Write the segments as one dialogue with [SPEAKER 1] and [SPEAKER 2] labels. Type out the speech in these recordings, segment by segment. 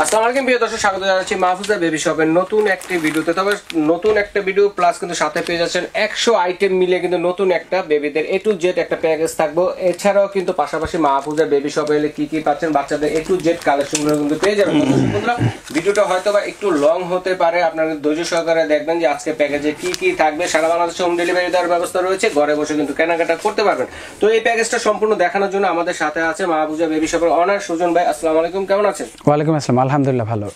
[SPEAKER 1] আসসালামু আলাইকুম প্রিয় দর্শক, স্বাগত জানাচ্ছি মাহফুজা বেবি শপের নতুন একটি ভিডিওতে। তবে নতুন একটা ভিডিও প্লাস কিন্তু সাথে পেয়ে যাচ্ছেন 100 আইটেম মিলিয়ে কিন্তু নতুন একটা বেবিদের A to Z একটা প্যাকেজ থাকবো। এছাড়াও কিন্তু পাশাপাশি মাহফুজা বেবি শপে এলে কি কি পাচ্ছেন বাচ্চাদের A to Z কালেকশনগুলো কিন্তু পেয়ে যাবেন। বন্ধুরা, ভিডিওটা হয়তো বা একটু লং হতে পারে, আপনারা ধৈর্য সহকারে দেখবেন যে আজকে প্যাকেজে কি কি থাকবে। সারা বাংলাদেশে হোম ডেলিভারি দেওয়ার ব্যবস্থা রয়েছে, ঘরে বসে কিন্তু কেনাকাটা করতে পারবেন। তো এই প্যাকেজটা সম্পূর্ণ দেখানোর জন্য আমাদের সাথে আছে মাহফুজা বেবি শপের অনার সুজন ভাই। আসসালামু আলাইকুম, কেমন আছেন?
[SPEAKER 2] ওয়ালাইকুম আসসালাম, আলহামদুলিল্লাহ ভালো।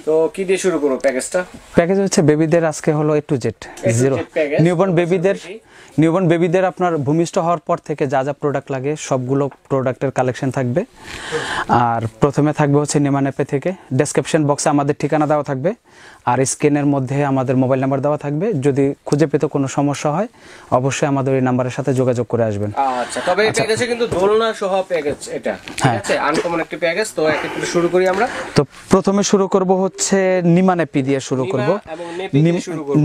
[SPEAKER 1] তো কি দিয়ে শুরু করব প্যাকেজটা?
[SPEAKER 2] প্যাকেজ হচ্ছে বেবিদের আজকে হলো A to Z zero newborn বেবিদের আপনার ভূমিষ্ঠ হওয়ার পর থেকে যা যা প্রোডাক্ট লাগে সবগুলো প্রোডাক্টের কালেকশন থাকবে। আর প্রথমে থাকবে হচ্ছে নিমানেপে থেকে। ডেসক্রিপশন বক্সে আমাদের ঠিকানা দেওয়া থাকবে, আর স্ক্রিনের মধ্যে আমাদের মোবাইল নাম্বার দেওয়া থাকবে। যদি খুঁজে পেতে কোনো সমস্যা হয় অবশ্যই আমাদের এই নাম্বারের সাথে যোগাযোগ করে আসবেন।
[SPEAKER 1] আচ্ছা, তবে এই প্যাকেজে কিন্তু দোলনা সহ প্যাকেজ, এটা ঠিক আছে, আনকমন একটা প্যাকেজ। তো একটু শুরু করি আমরা।
[SPEAKER 2] তো প্রথমে শুরু করব হচ্ছে নিমানেপি দিয়ে শুরু করব।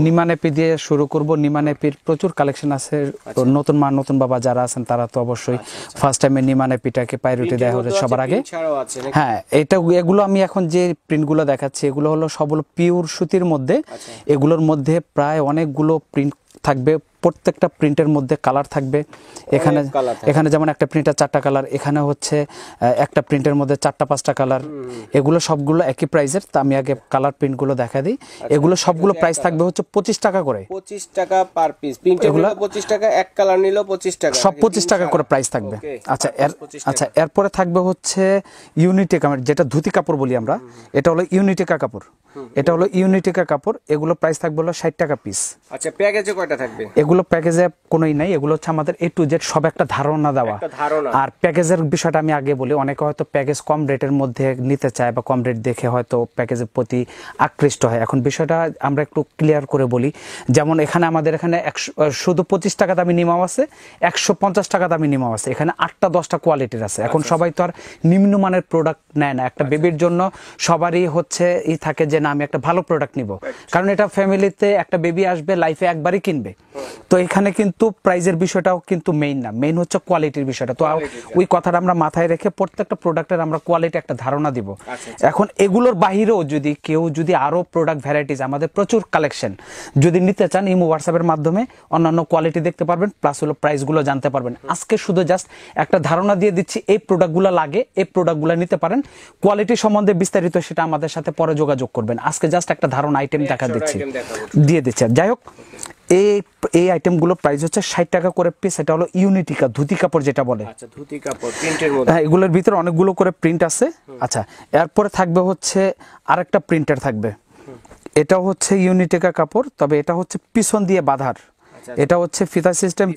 [SPEAKER 2] নিমানেপি দিয়ে শুরু করব। নিমানেপির প্রচুর কালেকশন আছে। নতুন মা নতুন বাবা যারা আছেন তারা তো অবশ্যই ফার্স্ট টাইমে নিমানেপিটাকে প্রায়োরিটি দেওয়া হবে সবার আগে। হ্যাঁ, এগুলো আমি এখন যে প্রিন্টগুলো দেখাচ্ছি এগুলো হলো সবগুলো পিওর সুতির মধ্যে। এগুলোর মধ্যে প্রায় অনেকগুলো প্রিন্ট থাকবে, প্রত্যেকটা প্রিন্টের মধ্যে কালার থাকবে। এখানে যেমন একটা প্রিন্টের 4টা কালার, এখানে হচ্ছে একটা প্রিন্টের মধ্যে 4টা 5টা কালার। এগুলো সবগুলো একই প্রাইসের। তা আমি আগে কালার প্রিন্টগুলো দেখা দিই। এগুলো সবগুলো প্রাইস থাকবে হচ্ছে 25 টাকা করে।
[SPEAKER 1] 25 টাকা পার পিস। প্রিন্টের গুলো 25 টাকা, এক কালার নিলো 25 টাকা,
[SPEAKER 2] সব 25 টাকা করে প্রাইস থাকবে। আচ্ছা, এরপরে থাকবে হচ্ছে ইউনিটেকা, যেটা ধুতি কাপড় বলি আমরা। এটা হলো ইউনিটেকা কাপড়। এগুলো প্রাইস থাকবে হলো 60 টাকা পিস।
[SPEAKER 1] আচ্ছা, প্যাকেজে কয়টা থাকবে?
[SPEAKER 2] এগুলো প্যাকেজে কোনোই নাই, এগুলো হচ্ছে আমাদের A to Z সব একটা ধারণা দেওয়া। আর প্যাকেজের বিষয়টা আমি আগে বলি, অনেকে হয়তো প্যাকেজ কম রেটের মধ্যে নিতে চায় বা কম রেট দেখে হয়তো প্যাকেজের প্রতি আকৃষ্ট হয়। এখন বিষয়টা আমরা একটু ক্লিয়ার করে বলি। যেমন এখানে আমাদের এখানে শুধু 25 টাকা দামি নিমাও আছে, 150 টাকা দামি নিমাও আছে। এখানে 8টা 10টা কোয়ালিটির আছে। এখন সবাই তো আর নিম্নমানের প্রোডাক্ট নেয় না। একটা বেবির জন্য সবারই হচ্ছে থাকে যে না আমি একটা ভালো প্রোডাক্ট নিব, কারণ এটা ফ্যামিলিতে একটা বেবি আসবে, লাইফে একবারই কিনবে। তো এখানে কিন্তু প্রাইজের বিষয়টাও কিন্তু মেইন না, মেইন হচ্ছে কোয়ালিটির বিষয়টা। তো ওই কথাটা আমরা মাথায় রেখে প্রত্যেকটা প্রোডাক্টের আমরা কোয়ালিটি একটা ধারণা দিব। এখন এগুলোর বাহিরেও যদি আরো প্রোডাক্ট ভ্যারাইটিস, আমাদের প্রচুর কালেকশন, যদি নিতে চান ইমো হোয়াটসঅ্যাপের মাধ্যমে অন্যান্য কোয়ালিটি দেখতে পারবেন, প্লাস হলো প্রাইসগুলো জানতে পারবেন। আজকে শুধু জাস্ট একটা ধারণা দিয়ে দিচ্ছি, এই প্রোডাক্টগুলো লাগে, এই প্রোডাক্টগুলো নিতে পারেন। কোয়ালিটি সম্বন্ধে বিস্তারিত সেটা আমাদের সাথে পরে যোগাযোগ করবেন। আজকে জাস্ট একটা ধারণা আইটেম দিয়ে দিচ্ছি। যাই হোক, এই আইটেমগুলো প্রাইস হচ্ছে 60 টাকা করে পিস। এটা হলো ইউনিটিকা ধুতি কাপড় যেটা বলে।
[SPEAKER 1] আচ্ছা, ধুতি কাপড় প্রিন্টের মধ্যে।
[SPEAKER 2] হ্যাঁ, এগুলোর ভিতরে অনেকগুলো করে প্রিন্ট আছে। আচ্ছা, এরপরে থাকবে হচ্ছে আরেকটা প্রিন্টার থাকবে। এটা হচ্ছে ইউনিটিকা কাপড়, তবে এটা হচ্ছে পিছন দিয়ে বাঁধার। এটা হচ্ছে ফিতা সিস্টেম,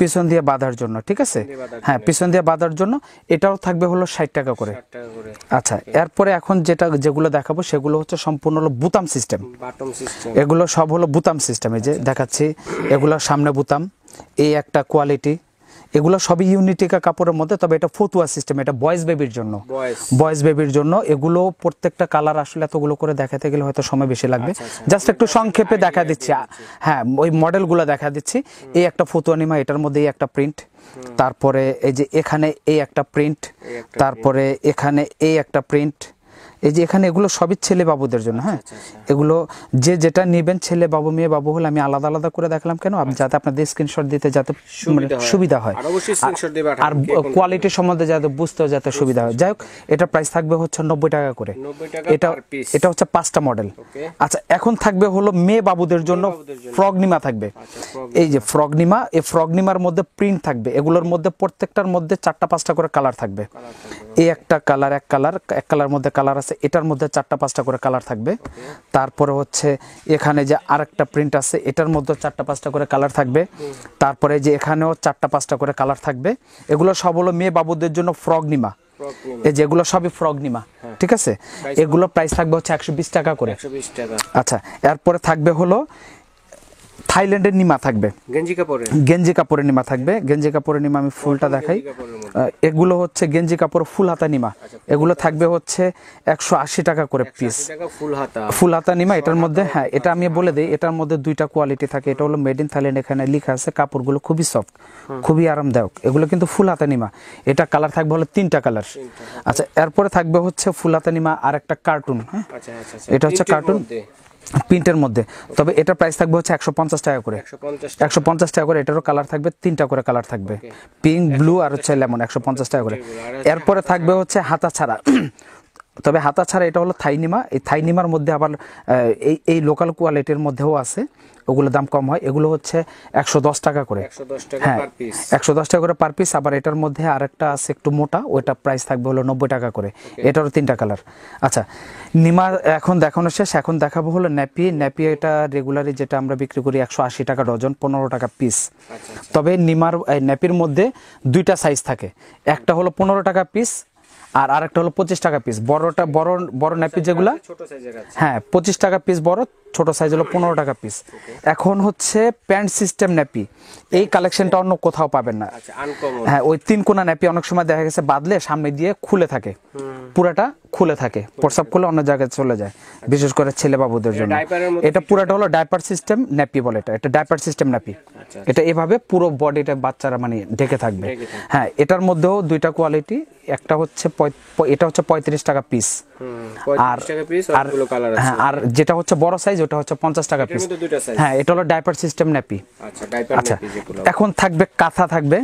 [SPEAKER 2] পিছন দিয়ে বাঁধার জন্য, ঠিক আছে? হ্যাঁ, পিছন দিয়ে বাঁধার জন্য এটাও থাকবে হলো 60 টাকা করে। আচ্ছা, এরপরে এখন যেগুলো দেখাবো সেগুলো হচ্ছে সম্পূর্ণ হলো বুতাম সিস্টেম। এগুলো সব হলো বুতাম সিস্টেম। এই যে দেখাচ্ছি, এগুলো সামনে বুতাম, এই একটা কোয়ালিটি। এগুলো সবই ইউনিটিকা কাপড়ের মধ্যে, তবে এটা ফতুয়া সিস্টেম। এটা বয়েজ বেবির জন্য। এগুলো প্রত্যেকটা কালার আসলে এতগুলো করে দেখাতে গেলে হয়তো সময় বেশি লাগবে। জাস্ট একটু সংক্ষেপে দেখা দিচ্ছি। হ্যাঁ, ওই মডেলগুলো দেখা দিচ্ছি। এই একটা ফতুয়া নিমা, এটার মধ্যে এই একটা প্রিন্ট। তারপরে এই যে এখানে এই একটা প্রিন্ট, তারপরে এখানে এই একটা প্রিন্ট। এই যে এখানে এগুলো সবই ছেলে বাবুদের জন্য। হ্যাঁ, এগুলো যেটা নেবেন, ছেলে বাবু মেয়ে বাবু হলে আমি আলাদা আলাদা করে দেখালাম কেন, যাতে আপনাদের স্ক্রিনশট দিতে যাতে সুবিধা হয়, আর কোয়ালিটি সম্বন্ধে যাতে বুঝতেও যাতে সুবিধা হয়। যাই হোক, এটা প্রাইস থাকবে হচ্ছে 90 টাকা করে। এটা হচ্ছে 5টা মডেল। আচ্ছা, এখন থাকবে হলো মেয়ে বাবুদের জন্য ফ্রগনিমা থাকবে। এই যে ফ্রগনিমা, এই ফ্রগনিমার মধ্যে প্রিন্ট থাকবে। এগুলোর মধ্যে প্রত্যেকটার মধ্যে 4টা 5টা করে কালার থাকবে। এই একটা কালার, এক কালার মধ্যে কালার আছে। এটার মধ্যে 4টা 5টা করে কালার থাকবে। তারপরে হচ্ছে এখানে যে আরেকটা প্রিন্ট আছে, এটার মধ্যে 4টা 5টা করে কালার থাকবে। তারপরে যে এখানেও 4টা 5টা করে কালার থাকবে। এগুলো সব হলো মেয়ে বাবুদের জন্য ফ্রগনিমা। এই যেগুলো সবই ফ্রগনিমা, ঠিক আছে? এগুলো প্রাইস থাকবে হচ্ছে 120 টাকা করে। আচ্ছা, এরপরে থাকবে হলো থাইল্যান্ডের নিমা থাকবে,
[SPEAKER 1] গেঞ্জি কাপড়ে,
[SPEAKER 2] গেঞ্জি কাপড়ের নিমা থাকবে। গেঞ্জি কাপড়ের নিমা আমি ফুলটা দেখাই। এগুলো হচ্ছে গেঞ্জি কাপড় ফুল হাতা নিমা, এগুলো থাকবে হচ্ছে 180 টাকা করে পিস। ফুল হাতা নিমা এটার মধ্যে, হ্যাঁ এটা আমি বলে দিই, এটার মধ্যে দুইটা কোয়ালিটি থাকে। এটা হলো মেড ইন থাইল্যান্ড, এখানে লেখা আছে। কাপড়গুলো খুবই সফট, খুবই আরামদায়ক। এগুলো কিন্তু ফুল হাতা নিমা। এটা কালার থাকবে হলো 3টা কালার। আচ্ছা, এরপরে থাকবে হচ্ছে ফুল হাতা নিমা আর একটা কার্টুন। হ্যাঁ, এটা হচ্ছে কার্টুন প্রিন্টের মধ্যে, তবে এটার প্রাইস থাকবে হচ্ছে 150 টাকা করে। 150 টাকা করে। এটারও কালার থাকবে 3টা করে কালার থাকবে, পিঙ্ক, ব্লু আর হচ্ছে লেমন। 150 টাকা করে। এরপরে থাকবে হচ্ছে হাতা ছাড়া, তবে হাতা ছাড়া এটা হলো থাইনিমা। এই থাইনিমার মধ্যে আবার এই লোকাল কোয়ালিটির মধ্যেও আছে, ওগুলো দাম কম হয়। এগুলো হচ্ছে 110 টাকা করে। হ্যাঁ, 110 টাকা করে পার পিস। আবার এটার মধ্যে আরেকটা আছে একটু মোটা, ওইটা প্রাইস থাকবে হলো 90 টাকা করে। এটারও 3টা কালার। আচ্ছা, নিমা এখন দেখানো শেষ। এখন দেখাবো হলো ন্যাপি। ন্যাপি এটা রেগুলারলি যেটা আমরা বিক্রি করি 180 টাকা ডজন, 15 টাকা পিস। তবে নিমার ন্যাপির মধ্যে 2টা সাইজ থাকে, একটা হলো 15 টাকা পিস আর আরেকটা হলো 25 টাকা পিস। বড়টা বড় ন্যাপি যেগুলা, হ্যাঁ 25 টাকা পিস বড়, ছোট সাইজ হলো 15 টাকা পিস। এখন হচ্ছে প্যান্ট সিস্টেম ন্যাপি, এই কালেকশনটা অন্য কোথাও পাবেন না। হ্যাঁ, ওই 3 কোনা ন্যাপি অনেক সময় দেখা গেছে বাদলে সামনে দিয়ে খুলে থাকে, পুরাটা খুলে থাকে, প্রসাব করলে অন্য জায়গায় চলে যায়, বিশেষ করে ছেলে বাবুদের জন্য। এটা পুরাটা হলো ডাইপার সিস্টেম ন্যাপি বলে। এটা ডাইপার সিস্টেম ন্যাপি। এটা এভাবে পুরো বডিটা বাচ্চারা মানে ঢেকে থাকবে। হ্যাঁ, এটার মধ্যেও 2টা কোয়ালিটি। একটা হচ্ছে এটা হচ্ছে 35 টাকা পিস, আর যেটা হচ্ছে বড় সাইজ ওটা হচ্ছে 50 টাকা পিস। হ্যাঁ, এটা হলো ডাইপার সিস্টেম ন্যাপি। আচ্ছা, এখন থাকবে কাঁথা থাকবে।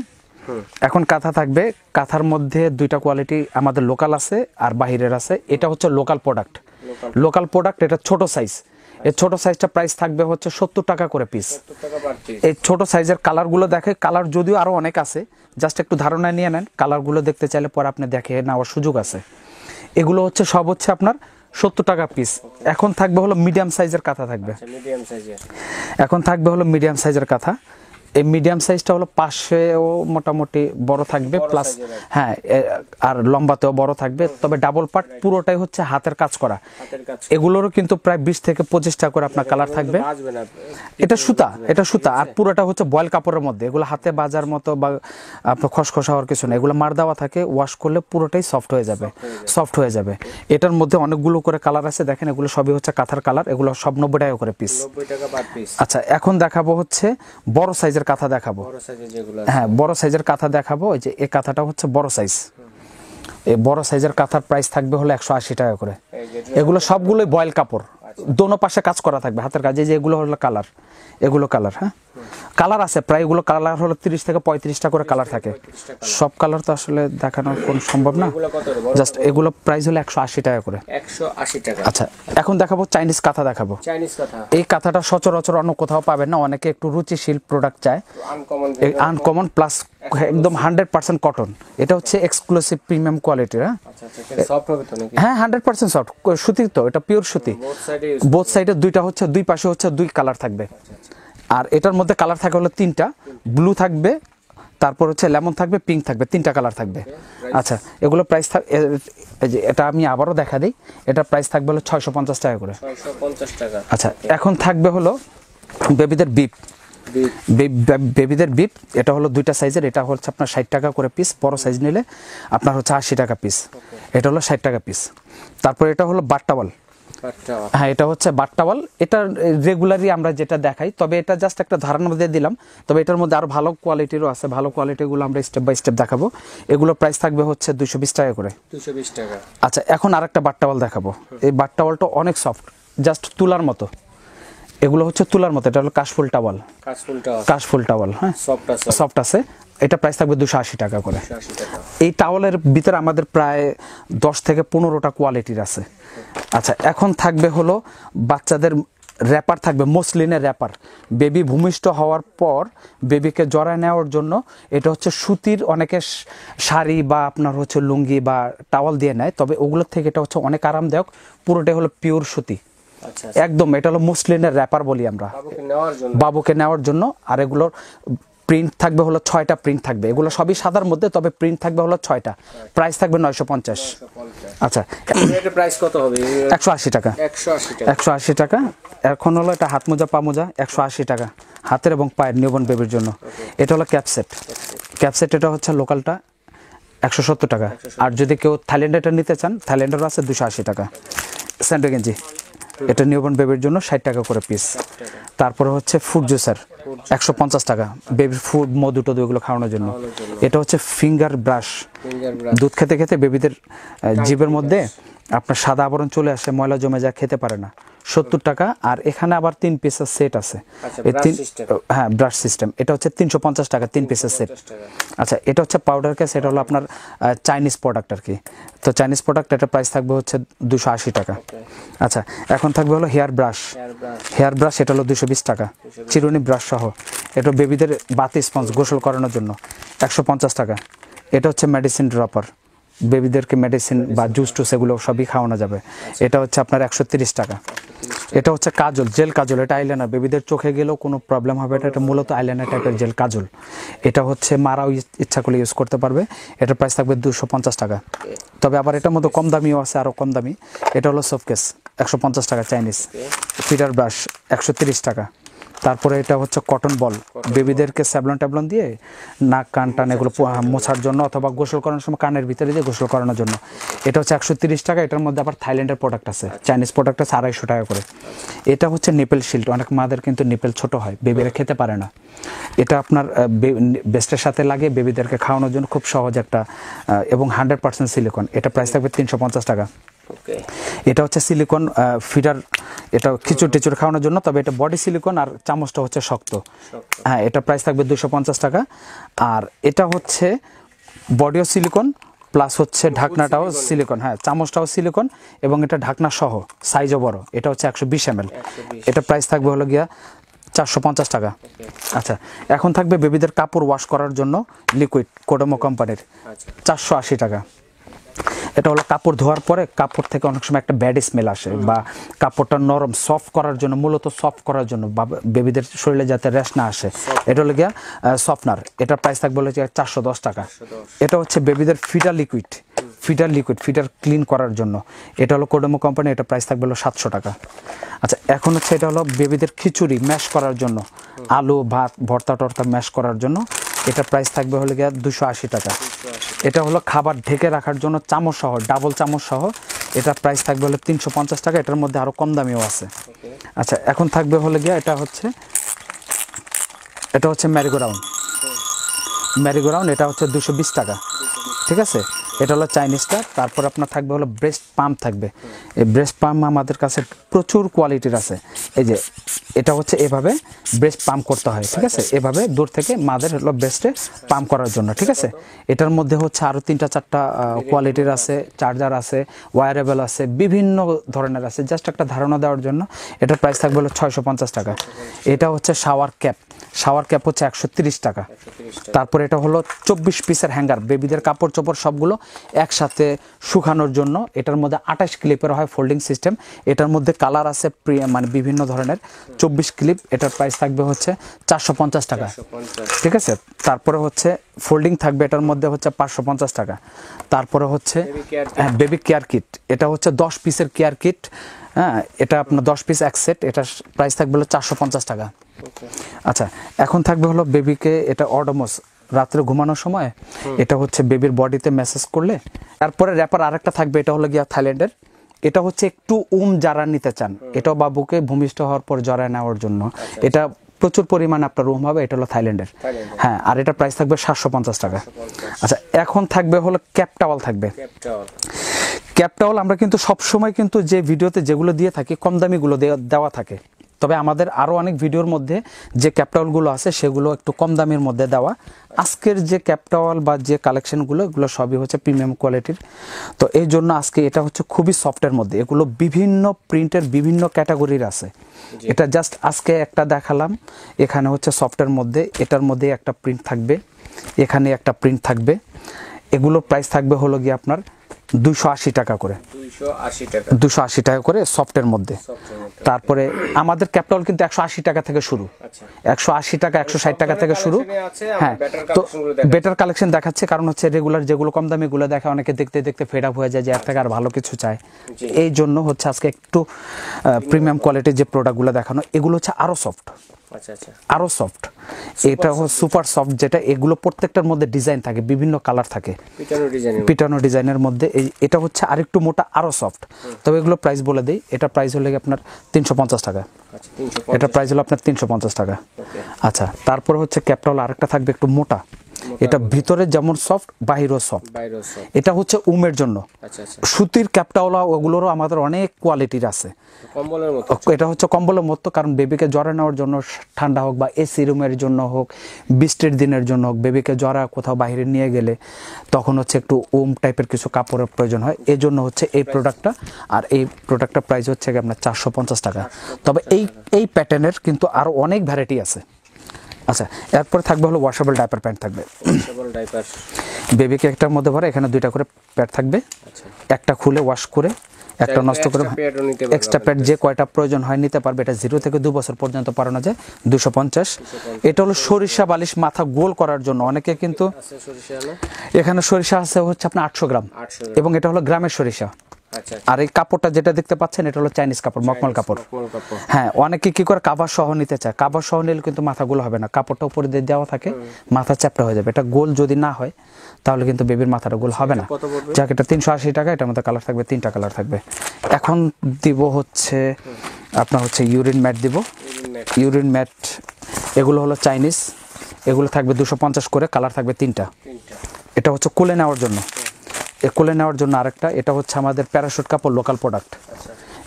[SPEAKER 2] এখন কাঁথা থাকবে, কাঁথার মধ্যে 2টা কোয়ালিটি আমাদের লোকাল আছে আর বাহিরের আছে। এটা হচ্ছে লোকাল প্রোডাক্ট। লোকাল প্রোডাক্ট, এটা ছোট সাইজ। এই ছোট সাইজটা প্রাইস থাকবে হচ্ছে 70 টাকা করে পিস। এই ছোট সাইজের কালারগুলো দেখে, কালার যদিও আরো অনেক আছে, জাস্ট একটু ধারণা নিয়ে নেন। কালারগুলো দেখতে চাইলে পরে আপনি দেখে নেওয়ার সুযোগ আছে। এগুলো হচ্ছে সব হচ্ছে আপনার 70 টাকা পিস। এখন থাকবে হলো মিডিয়াম সাইজের কাঁথা থাকবে। এখন থাকবে হলো মিডিয়াম সাইজের কাঁথা। এই মিডিয়াম সাইজটা হলো পাশেও মোটামুটি বড় থাকবে, প্লাস হ্যাঁ আর লম্বাতেও বড় থাকবে। তবে ডাবল পার্ট, পুরোটাই হচ্ছে হাতের কাজ করা। এগুলোরও কিন্তু প্রায় 20 থেকে 25 টাকা করে আপনার কালার থাকবে। এটা সুতা, এটা সুতা, আর পুরোটা হচ্ছে বয়েল কাপড়ের মধ্যে। এগুলো হাতে বাজার মতো বা আপনার খসখসা হওয়ার কিছু না। এগুলো মার দেওয়া থাকে, ওয়াশ করলে পুরোটাই সফট হয়ে যাবে, সফট হয়ে যাবে। এটার মধ্যে অনেকগুলো করে কালার আছে, দেখেন এগুলো সবই হচ্ছে কাঁথার কালার। এগুলো সব 90 টাকা করে পিস। আচ্ছা, এখন দেখাবো হচ্ছে বড় সাইজের কাঁথা দেখাবো। হ্যাঁ, বড় সাইজের কাঁথা দেখাবো। এই যে এই কাঁথাটা হচ্ছে বড় সাইজ। এই বড় সাইজের কাঁথার প্রাইস থাকবে হলো 180 টাকা করে। এগুলো সবগুলোই বয়েল কাপড়, দোনো পাশে কাজ করা থাকবে হাতের কাজে। যে এগুলো হলো কালার, এগুলো কালার। হ্যাঁ, কালার আছে প্রায়, এগুলো কালার হলো 30 থেকে 35টা করে কালার থাকে। সব কালার তো আসলে দেখানো কোন সম্ভব না, জাস্ট এগুলো প্রাইস হলো 180 টাকা করে।
[SPEAKER 1] 180 টাকা।
[SPEAKER 2] আচ্ছা, এখন দেখাবো চাইনিজ কাঁথা দেখাবো।
[SPEAKER 1] চাইনিজ কাঁথা,
[SPEAKER 2] এই কাঁথাটা সচরাচর অন্য কোথাও পাবেন না। অনেকে একটু রুচিশীল প্রোডাক্ট চায়, আনকমন প্লাস একদম 100% কটন। এটা হচ্ছে এক্সক্লুসিভ প্রিমিয়াম কোয়ালিটির। হ্যাঁ, 100% সফট সুতি, তো এটা পিওর সুতি। বোথ সাইডে 2টা হচ্ছে, 2 পাশে হচ্ছে 2 কালার থাকবে। আর এটার মধ্যে কালার থাকে হলো 3টা, ব্লু থাকবে, তারপর হচ্ছে লেমন থাকবে, পিঙ্ক থাকবে, 3টা কালার থাকবে। আচ্ছা, এগুলো প্রাইস এটা আমি আবারও দেখা দিই। এটা প্রাইস থাকবে হলো 650 টাকা করে।
[SPEAKER 1] 650 টাকা।
[SPEAKER 2] আচ্ছা, এখন থাকবে হলো বেবিদের বিপ। বেবিদের বিপ, এটা হলো 2টা সাইজের। এটা হচ্ছে আপনার 60 টাকা করে পিস। বড় সাইজ নিলে আপনার হচ্ছে 80 টাকা পিস। এটা হলো 60 টাকা পিস। তারপর এটা হলো বাট্টাওয়াল। হ্যাঁ, এটা হচ্ছে বাট্টাওয়াল। এটা রেগুলারই আমরা যেটা দেখাই, তবে এটা জাস্ট একটা ধারণা দিয়ে দিলাম। তবে এটার মধ্যে আরো ভালো কোয়ালিটিরও আছে। ভালো কোয়ালিটিগুলো আমরা স্টেপ বাই স্টেপ দেখাবো। এগুলো প্রাইস থাকবে হচ্ছে 220 টাকা করে। 220 টাকা। আচ্ছা, এখন আরেকটা বাট্টাওয়াল দেখাবো। এই বাট্টাওয়ালটা অনেক সফট, জাস্ট তুলার মতো। এগুলো হচ্ছে তুলার মতো। এটা হলো কাশফুল টাওয়াল। কাশফুল টাওয়াল। হ্যাঁ, সফট আছে। এটা প্রাইস থাকবে 280 টাকা করে। এই টাওয়ালের ভিতরে আমাদের প্রায় 10 থেকে 15টা কোয়ালিটির আছে। আচ্ছা, এখন থাকবে হলো বাচ্চাদের র্যাপার থাকবে, মসলিনের র্যাপার। বেবি ভূমিষ্ঠ হওয়ার পর বেবিকে জড়ায় নেওয়ার জন্য এটা হচ্ছে সুতির, অনেকে শাড়ি বা আপনার হচ্ছে লুঙ্গি বা টাওয়াল দিয়ে নেয়, তবে ওগুলোর থেকে এটা হচ্ছে অনেক আরামদায়ক। পুরোটাই হলো পিওর সুতি, একদম। এটা হলো মসলিনের র্যাপার বলি আমরা, বাবুকে নেওয়ার জন্য। আর এগুলোর প্রিন্ট থাকবে হলো 6টা প্রিন্ট থাকবে, এগুলো সবই সাদার মধ্যে, তবে প্রিন্ট থাকবে হলো 6টা। প্রাইস থাকবে 950। আচ্ছা,
[SPEAKER 1] এটার প্রাইস কত হবে?
[SPEAKER 2] 180 টাকা।
[SPEAKER 1] 180 টাকা।
[SPEAKER 2] 180 টাকা। এখন হলো এটা হাত মোজা, পা মোজা 180 টাকা, হাতের এবং পায়ের নিউবর্ন বেবির জন্য। এটা হলো ক্যাপসেট। ক্যাপসেট এটা হচ্ছে লোকালটা 170 টাকা, আর যদি কেউ থাইল্যান্ডেরটা নিতে চান, থাইল্যান্ডেরও আছে 280 টাকা। স্যান্ডো গেঞ্জি এটা নিউবর্ন বেবির জন্য 60 টাকা করে পিস। তারপরে হচ্ছে ফুড জুসার 150 টাকা, বেবির ফুড, মধু টধু এগুলো খাওয়ানোর জন্য। এটা হচ্ছে ফিঙ্গার ব্রাশ, দুধ খেতে খেতে বেবিদের জিভের মধ্যে আপনার সাদা আবরণ চলে আসে, ময়লা জমে যায়, খেতে পারে না, 70 টাকা। আর এখানে আবার 3 পিসের সেট আছে। হ্যাঁ, ব্রাশ সিস্টেম। এটা হচ্ছে 350 টাকা 3 পিসের সেট। আচ্ছা, এটা হচ্ছে পাউডার কেস, এটা হলো আপনার চাইনিজ প্রোডাক্ট আর কি। তো চাইনিজ প্রোডাক্ট, এটা প্রাইস থাকবে হচ্ছে 280 টাকা। আচ্ছা, এখন থাকবে হলো হেয়ার ব্রাশ। হেয়ার ব্রাশ এটা হলো 220 টাকা, চিরুনি ব্রাশ সহ। এটা বেবিদের বাতি স্পঞ্জ গোসল করানোর জন্য 150 টাকা। এটা হচ্ছে মেডিসিন ড্রপার, বেবিদেরকে মেডিসিন বা জুস টুস এগুলো সবই খাওয়ানো যাবে। এটা হচ্ছে আপনার 130 টাকা। এটা হচ্ছে কাজল, জেল কাজল, এটা আইলাইনার, বেবিদের চোখে গেলেও কোনো প্রবলেম হবে না। এটা মূলত আইলাইনার টাইপের জেল কাজল। এটা হচ্ছে মারাও ইচ্ছা করলে ইউজ করতে পারবে। এটার প্রাইস থাকবে 250 টাকা। তবে আবার এটার মধ্যে কম দামিও আছে, আরও কম দামি। এটা হলো সোফকেস 150 টাকা চাইনিজ। ফিডার ব্রাশ 130 টাকা। তারপরে এটা হচ্ছে কটন বল, বেবিদেরকে স্যাবলন ট্যাবলন দিয়ে নাক কান টান এগুলো মোছার জন্য, অথবা গোসল করানোর সময় কানের ভিতরে দিয়ে গোসল করানোর জন্য। এটা হচ্ছে 130 টাকা। এটার মধ্যে আবার থাইল্যান্ডের প্রোডাক্ট আছে, চাইনিজ প্রোডাক্ট আছে 250 টাকা করে। এটা হচ্ছে নিপেল শিল্ড, অনেক মাদের কিন্তু নিপেল ছোট হয়, বেবিরা খেতে পারে না। এটা আপনার বেস্টের সাথে লাগে, বেবিদেরকে খাওয়ানোর জন্য খুব সহজ একটা, এবং 100% সিলিকন। এটা প্রাইস থাকবে 350 টাকা। এটা হচ্ছে সিলিকন ফিডার, এটা খিচুড়ি টিচুড়ি খাওয়ানোর জন্য, তবে এটা বডি সিলিকন আর চামচটা হচ্ছে শক্ত। হ্যাঁ, এটা প্রাইস থাকবে 250 টাকা। আর এটা হচ্ছে বডিও সিলিকন প্লাস হচ্ছে ঢাকনাটাও সিলিকন, হ্যাঁ চামচটাও সিলিকন, এবং এটা ঢাকনা সহ, সাইজও বড়। এটা হচ্ছে 120 ml। এটা প্রাইস থাকবে হলো গিয়া 450 টাকা। আচ্ছা, এখন থাকবে বেবিদের কাপড় ওয়াশ করার জন্য লিকুইড, কোডোমো কোম্পানির 480 টাকা। এটা হলো কাপড় ধোয়ার পরে কাপড় থেকে অনেক সময় একটা ব্যাড স্মেল আসে, বা কাপড়টা নরম সফট করার জন্য, মূলত সফট করার জন্য, বা বেবিদের শরীরে যাতে র্যাশ না আসে, এটা হলো গিয়া সফটনার। এটার প্রাইস থাকবে হলো 410 টাকা। এটা হচ্ছে বেবিদের ফিডার লিকুইড, ফিডার ক্লিন করার জন্য। এটা হলো কোডোমো কোম্পানি, এটা প্রাইস থাকবে হলো 700 টাকা। আচ্ছা, এখন হচ্ছে এটা হলো বেবিদের খিচুড়ি ম্যাশ করার জন্য, আলু ভাত ভর্তা টর্তা ম্যাশ করার জন্য। এটা প্রাইস থাকবে হলো গিয়া 280 টাকা। এটা হলো খাবার ঢেকে রাখার জন্য চামচ সহ, ডাবল চামচ সহ। এটার প্রাইস থাকবে হলো 350 টাকা। এটার মধ্যে আরও কম দামিও আছে। আচ্ছা, এখন থাকবে হলো গিয়া এটা হচ্ছে ম্যারিগোরাউন্ড, এটা হচ্ছে 220 টাকা। ঠিক আছে, এটা হলো চাইনিজটা। তারপর আপনার থাকবে হলো ব্রেস্ট পাম্প থাকবে। এই ব্রেস্ট পাম্প আমাদের কাছে প্রচুর কোয়ালিটির আছে। এই যে এটা হচ্ছে এভাবে ব্রেস্ট পাম্প করতে হয়, ঠিক আছে, এভাবে দূর থেকে মাদের হলো ব্রেস্টে পাম্প করার জন্য। ঠিক আছে, এটার মধ্যে হচ্ছে আরও 3-4টা কোয়ালিটির আছে, চার্জার আছে, ওয়ারেবল আছে, বিভিন্ন ধরনের আছে। জাস্ট একটা ধারণা দেওয়ার জন্য। এটার প্রাইস থাকবে হলো 650 টাকা। এটা হচ্ছে শাওয়ার ক্যাপ হচ্ছে 130 টাকা। তারপর এটা হলো 24 পিসের হ্যাঙ্গার, বেবিদের কাপড় চোপড় সবগুলো একসাথে শুকানোর জন্য। এটার মধ্যে 28 ক্লিপের হয়, ফোল্ডিং সিস্টেম। এটার মধ্যে কালার আছে, মানে বিভিন্ন ধরনের 24 ক্লিপ। এটার প্রাইস থাকবে হচ্ছে 450 টাকা। ঠিক আছে, তারপরে হচ্ছে ফোল্ডিং থাকবে, এটার মধ্যে হচ্ছে 550 টাকা। তারপরে হচ্ছে বেবি কেয়ার কিট, এটা হচ্ছে 10 পিসের কেয়ার কিট। হ্যাঁ, এটা আপনার 10 পিস এক সেট। এটার প্রাইস থাকবে হলো 450 টাকা। আচ্ছা, এখন থাকবে হলো বেবিকে, এটা অডোমস, রাত্রে ঘুমানোর সময় এটা হচ্ছে বেবির বডিতে ম্যাসেজ করলে। তারপরে র্যাপার আরেকটা থাকবে, এটা হলো গিয়া থাইল্যান্ডের। এটা হচ্ছে একটু যারা নিতে চান, এটাও বাবুকে ভূমিষ্ঠ হওয়ার পর জড়ায় নেওয়ার জন্য। এটা প্রচুর পরিমাণ আপনার রুম হবে। এটা হলো থাইল্যান্ডের। হ্যাঁ, আর এটা প্রাইস থাকবে 750 টাকা। আচ্ছা, এখন থাকবে হলো ক্যাপ টাওয়াল থাকবে। ক্যাপ টাওয়াল আমরা কিন্তু সবসময় কিন্তু যে ভিডিওতে যেগুলো দিয়ে থাকি কম দামিগুলো দেওয়া থাকে, তবে আমাদের আরও অনেক ভিডিওর মধ্যে যে ক্যাপটাওয়ালগুলো আছে সেগুলো একটু কম দামের মধ্যে দেওয়া। আজকের যে ক্যাপটাওয়াল বা যে কালেকশনগুলো, এগুলো সবই হচ্ছে প্রিমিয়াম কোয়ালিটির। তো এই জন্য আজকে এটা হচ্ছে খুবই সফটের মধ্যে, এগুলো বিভিন্ন প্রিন্টের বিভিন্ন ক্যাটাগরির আছে। এটা জাস্ট আজকে একটা দেখালাম। এখানে হচ্ছে সফটের মধ্যে, এটার মধ্যে একটা প্রিন্ট থাকবে, এখানে একটা প্রিন্ট থাকবে। এগুলোর প্রাইস থাকবে হলো গিয়ে আপনার 280 টাকা করে,
[SPEAKER 1] 280 টাকা,
[SPEAKER 2] 280 টাকা করে সফটের মধ্যে।
[SPEAKER 1] সফটের মধ্যে।
[SPEAKER 2] তারপরে আমাদের ক্যাপটল কিন্তু 180 টাকা থেকে শুরু,
[SPEAKER 1] আচ্ছা
[SPEAKER 2] 180 টাকা 160 টাকা থেকে শুরু।
[SPEAKER 1] আছে,
[SPEAKER 2] হ্যাঁ,
[SPEAKER 1] বেটার
[SPEAKER 2] তো
[SPEAKER 1] কালেকশনগুলো দেখাচ্ছি।
[SPEAKER 2] বেটার কালেকশন দেখাচ্ছে, কারণ হচ্ছে রেগুলার যেগুলো কম দামি গুলো দেখা অনেকে দেখতে দেখতে ফেড আপ হয়ে যায়, যে এর থেকে আর ভালো কিছু চায়।
[SPEAKER 1] জি।
[SPEAKER 2] এই জন্য হচ্ছে আজকে একটু প্রিমিয়াম কোয়ালিটির যে প্রোডাক্টগুলো দেখানো, এগুলো হচ্ছে আরো সফট,
[SPEAKER 1] আচ্ছা আচ্ছা,
[SPEAKER 2] আরো সফট। এটা হচ্ছে সুপার সফট, যেটা এগুলো প্রত্যেকটার মধ্যে ডিজাইন থাকে, বিভিন্ন কালার থাকে,
[SPEAKER 1] পিটানো ডিজাইনের,
[SPEAKER 2] পিটানো ডিজাইনের মধ্যে। এটা হচ্ছে আরেকটু মোটা, আরো সফট। তবে এগুলো প্রাইস বলে দিই, এটা প্রাইস হলে আপনার 350 টাকা,
[SPEAKER 1] আচ্ছা 350,
[SPEAKER 2] এটা প্রাইস হলো আপনার 350 টাকা।
[SPEAKER 1] ওকে।
[SPEAKER 2] আচ্ছা, তারপরে হচ্ছে ক্যাপটল আরেকটা থাকবে একটু মোটা, এটা ভিতরে যেমন সফট বাহিরেও সফট।
[SPEAKER 1] বাইরেও সব,
[SPEAKER 2] এটা হচ্ছে উমের জন্য।
[SPEAKER 1] আচ্ছা আচ্ছা,
[SPEAKER 2] সুতির ক্যাপটাওলা ওগুলোরও আমাদের অনেক কোয়ালিটির আছে।
[SPEAKER 1] কম্বলের মতো,
[SPEAKER 2] এটা হচ্ছে কম্বলের মতো, কারণ বেবিকে জ্বরে নেওয়ার জন্য, ঠান্ডা হোক বা এসি রুমের জন্য হোক, বৃষ্টির দিনের জন্য হোক, বেবিকে জ্বরা কোথাও বাইরে নিয়ে গেলে তখন হচ্ছে একটু ওম টাইপের কিছু কাপড়ের প্রয়োজন হয়, এই জন্য হচ্ছে এই প্রোডাক্টটা। আর এই প্রোডাক্টটার প্রাইস হচ্ছে আপনার 450 টাকা। তবে এই প্যাটার্নের কিন্তু আরও অনেক ভ্যারাইটি আছে। আচ্ছা, এরপরে থাকবে হলো ওয়াশেবল ডাইপার প্যান্ট থাকবে।
[SPEAKER 1] ওয়াশেবল ডাইপার,
[SPEAKER 2] বেবিকে একটার মধ্যে ভরে, এখানে 2টা করে প্যাড থাকবে,
[SPEAKER 1] আচ্ছা
[SPEAKER 2] একটা খুলে ওয়াশ করে, একটা নষ্ট করে,
[SPEAKER 1] extra pad ও নিতে পারবে
[SPEAKER 2] এক্সট্রা প্যাড যে কয়টা প্রয়োজন হয় নিতে পারবে। এটা 0 থেকে 2 বছর পর্যন্ত পরানো যায়, 250। এটা হলো সরিষা বালিশ মাথা গোল করার জন্য। অনেকে কিন্তু
[SPEAKER 1] আছে সরিষা না,
[SPEAKER 2] এখানে সরিষা আছে হচ্ছে আপনার 800 গ্রাম,
[SPEAKER 1] 800 গ্রাম,
[SPEAKER 2] এবং এটা হলো গ্রামের সরিষা।
[SPEAKER 1] আচ্ছা
[SPEAKER 2] আর এই কাপড়টা যেটা দেখতে পাচ্ছেন, এটা হলো চাইনিজ কাপড়, মকমল কাপড়।
[SPEAKER 1] মকমল কাপড়,
[SPEAKER 2] হ্যাঁ, অনেকে কি করে কাভার সহ নিতে চায়, কাভার সহ নিলে কিন্তু মাথাগুলো হবে না, কাপড়টা উপরে দিয়ে দেওয়া থাকে, মাথা চ্যাপটা হয়ে যাবে। এটা গোল যদি না হয় তাহলে কিন্তু বেবির মাথাটা গোল হবে না।
[SPEAKER 1] কত পড়বে?
[SPEAKER 2] জ্যাকেটটা 380 টাকা, এটার মধ্যে কালার থাকবে 3টা কালার থাকবে। এখন দিব হচ্ছে আপনার হচ্ছে ইউরিন ম্যাট দিব, ইউরিন ম্যাট। এগুলো হলো চাইনিজ, এগুলো থাকবে 250 করে, কালার থাকবে 3টা। এটা হচ্ছে কোলে নেওয়ার জন্য, কোলে নেওয়ার জন্য আরেকটা। এটা হচ্ছে আমাদের প্যারাশুট কাপড়, লোকাল প্রোডাক্ট।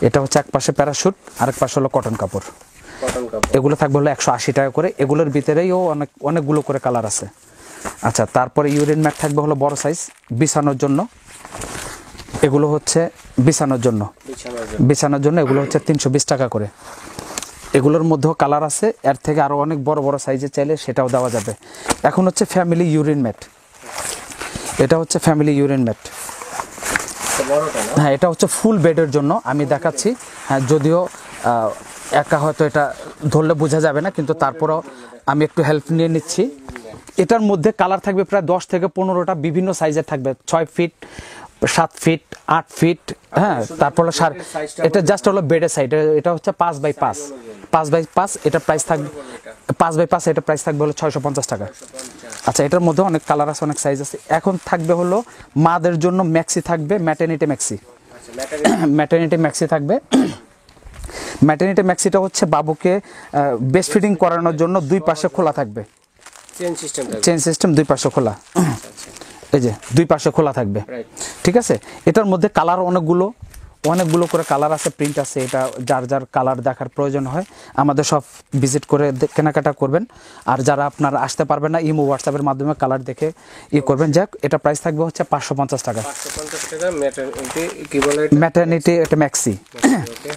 [SPEAKER 2] এটা হচ্ছে এক পাশে প্যারাশুট, আরেক পাশে হলো কটন কাপড়।
[SPEAKER 1] কটন কাপড়,
[SPEAKER 2] এগুলো থাকবে হলো 180 টাকা করে। এগুলোর ভিতরেও অনেকগুলো করে কালার আছে। আচ্ছা, তারপরে ইউরিন ম্যাট থাকবে হলো বড় সাইজ, বিছানোর জন্য। এগুলো হচ্ছে বিছানোর জন্য, বিছানোর জন্য এগুলো হচ্ছে 320 টাকা করে। এগুলোর মধ্যেও কালার আছে, এর থেকে আরও অনেক বড় বড় সাইজে চাইলে সেটাও দেওয়া যাবে। এখন হচ্ছে ফ্যামিলি ইউরিন ম্যাট, এটা হচ্ছে ফ্যামিলি ইউরিন ম্যাট।
[SPEAKER 1] বড়টা না,
[SPEAKER 2] হ্যাঁ, এটা হচ্ছে ফুল বেডের জন্য আমি দেখাচ্ছি। হ্যাঁ, যদিও একা হয়তো এটা ধরলে বোঝা যাবে না, কিন্তু তারপরও আমি একটু হেল্প নিয়ে নিচ্ছি। এটার মধ্যে কালার থাকবে প্রায় 10 থেকে 15টা, বিভিন্ন সাইজের থাকবে, 6 ফিট, 7 ফিট, 8 ফিট। হ্যাঁ, তারপর এটা জাস্ট হলো বেডের সাইড। এটা হচ্ছে 5x5, 5x5। এটা প্রাইস থাকবে 5x5, এটা প্রাইস থাকবে হলো 650 টাকা। আচ্ছা, এটার মধ্যে অনেক কালার আছে, অনেক সাইজ আছে। এখন থাকবে হলো মাদের জন্য ম্যাক্সি থাকবে, ম্যাটারনিটি ম্যাক্সি, ম্যাটারনিটি ম্যাক্সি থাকবে। ম্যাটারনিটি ম্যাক্সিটা হচ্ছে বাবুকে বেস্ট ফিডিং করানোর জন্য 2 পাশে খোলা থাকবে,
[SPEAKER 1] চেন সিস্টেম থাকবে,
[SPEAKER 2] চেন সিস্টেম, 2 পাশে খোলা। এই যে 2 পাশে খোলা থাকবে, ঠিক আছে। এটার মধ্যে কালার অনেকগুলো করে কালার আছে, প্রিন্ট আছে। এটা যার যার কালার দেখার প্রয়োজন হয় আমাদের সব ভিজিট করে কেনাকাটা করবেন। আর যারা আপনারা আসতে পারবেন না, ইমো হোয়াটসঅ্যাপের মাধ্যমে কালার দেখে করবেন। যাক, এটা প্রাইস থাকবে হচ্ছে 550 টাকা,
[SPEAKER 1] 550 টাকা। ম্যাটারনিটি কি বলে,
[SPEAKER 2] ম্যাটারনিটি, এটা ম্যাক্সি।